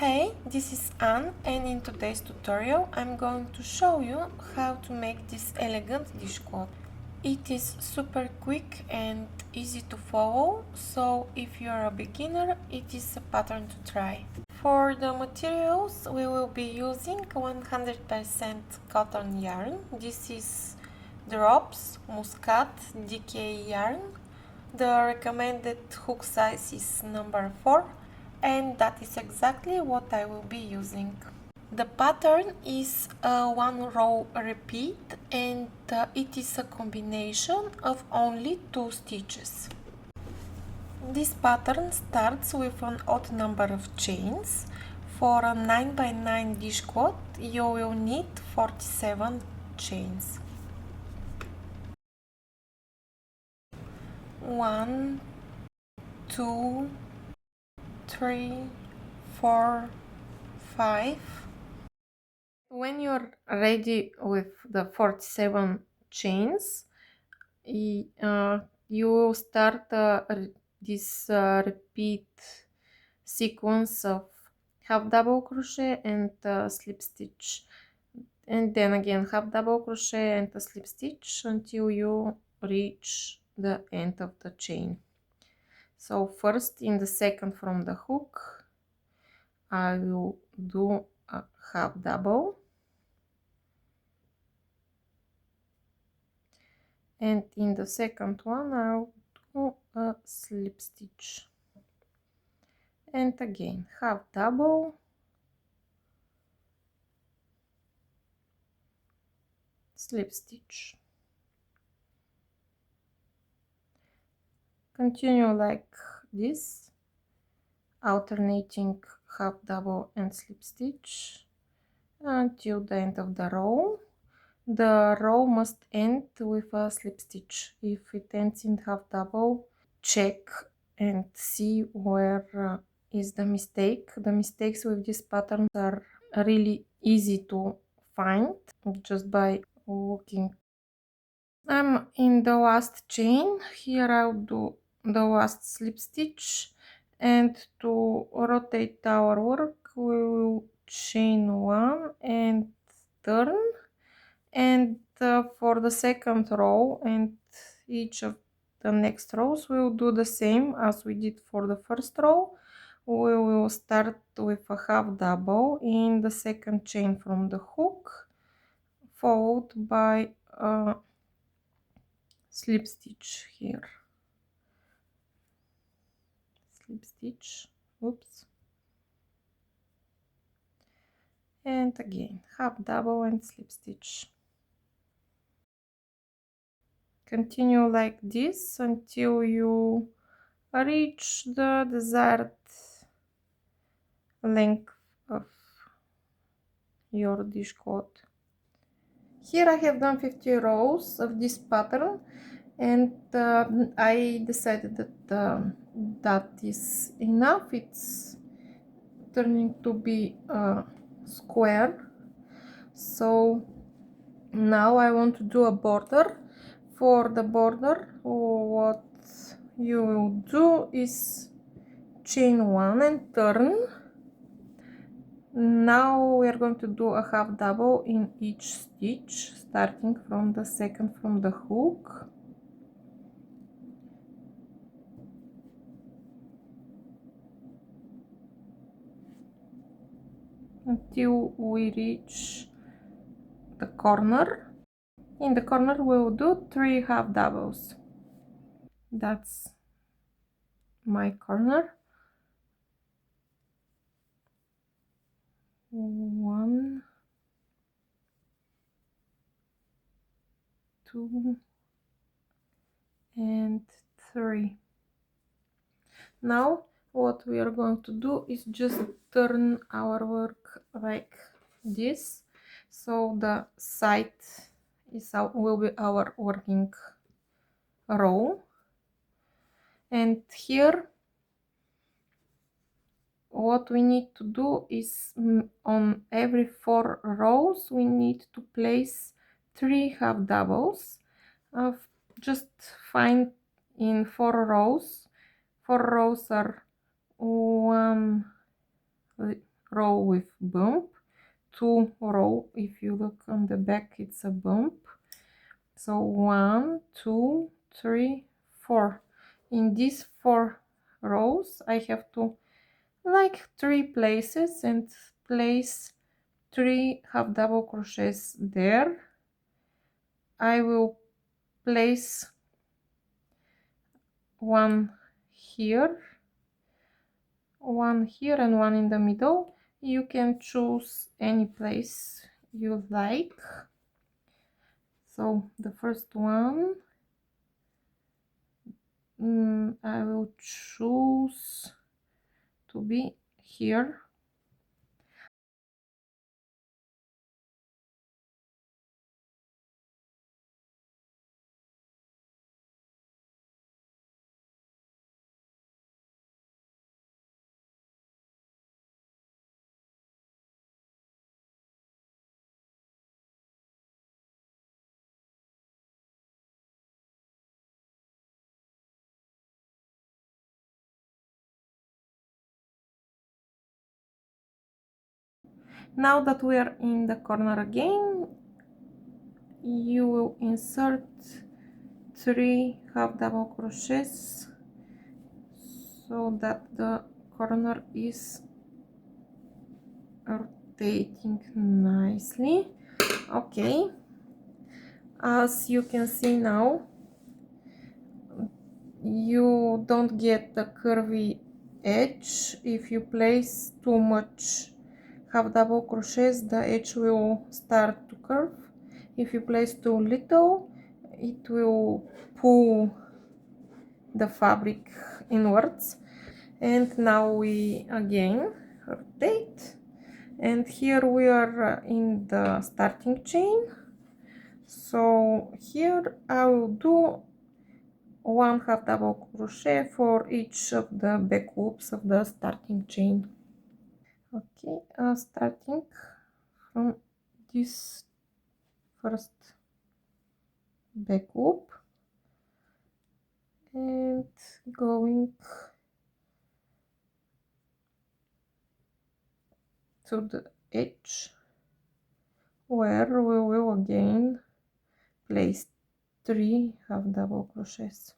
Hey, this is Anne, and in today's tutorial I'm going to show you how to make this elegant dishcloth. It is super quick and easy to follow, so if you are a beginner, it is a pattern to try. For the materials, we will be using 100% cotton yarn. This is Drops Muscat DK yarn. The recommended hook size is number 4, and that is exactly what I will be using. The pattern is a one row repeat, and it is a combination of only 2 stitches. This pattern starts with an odd number of chains. For a 9x9 dishcloth you will need 47 chains. 1, 2, 3, 4, 5. When you're ready with the 47 chains, you will start this repeat sequence of half double crochet and slip stitch, and then again half double crochet and a slip stitch until you reach the end of the chain. So first, in the second from the hook, I will do a half double, and in the second one I'll do a slip stitch, and again half double, slip stitch. Continue like this, alternating half double and slip stitch until the end of the row. The row must end with a slip stitch. If it ends in half double, check and see where is the mistake. The mistakes with this pattern are really easy to find just by looking. I'm in the last chain. Here I'll do the last slip stitch, and to rotate our work we will chain 1 and turn, and for the second row and each of the next rows we'll do the same as we did for the first row. We will start with a half double in the second chain from the hook, followed by a slip stitch here, slip stitch, oops, and again half double and slip stitch. Continue like this until you reach the desired length of your dishcloth. Here I have done 50 rows of this pattern, and I decided that that is enough. It's turning to be a square, so now I want to do a border. For the border, what you will do is chain 1 and turn. Now we are going to do a half double in each stitch, starting from the second from the hook. Until we reach the corner. In the corner we will do 3 half doubles. That's my corner. 1, 2, and 3. Now what we are going to do is just turn our work like this, so the side will be our working row, and here what we need to do is on every 4 rows we need to place 3 half doubles. Just find in 4 rows. 4 rows are 1, row with bump, 2 row, if you look on the back it's a bump. So 1, 2, 3, 4. In these 4 rows I have to like 3 places and place 3 half double crochets there. I will place one here, one here, and one in the middle. You can choose any place you like. So the first one, I will choose to be here. Now that we are in the corner again, you will insert 3 half double crochets so that the corner is rotating nicely. Okay, as you can see now, you don't get the curvy edge. If you place too much half double crochets, the edge will start to curve. If you place too little, it will pull the fabric inwards. And now we again rotate, and here we are in the starting chain. So here I will do 1 half double crochet for each of the back loops of the starting chain. Okay, starting from this first back loop and going to the edge where we will again place 3 half double crochets.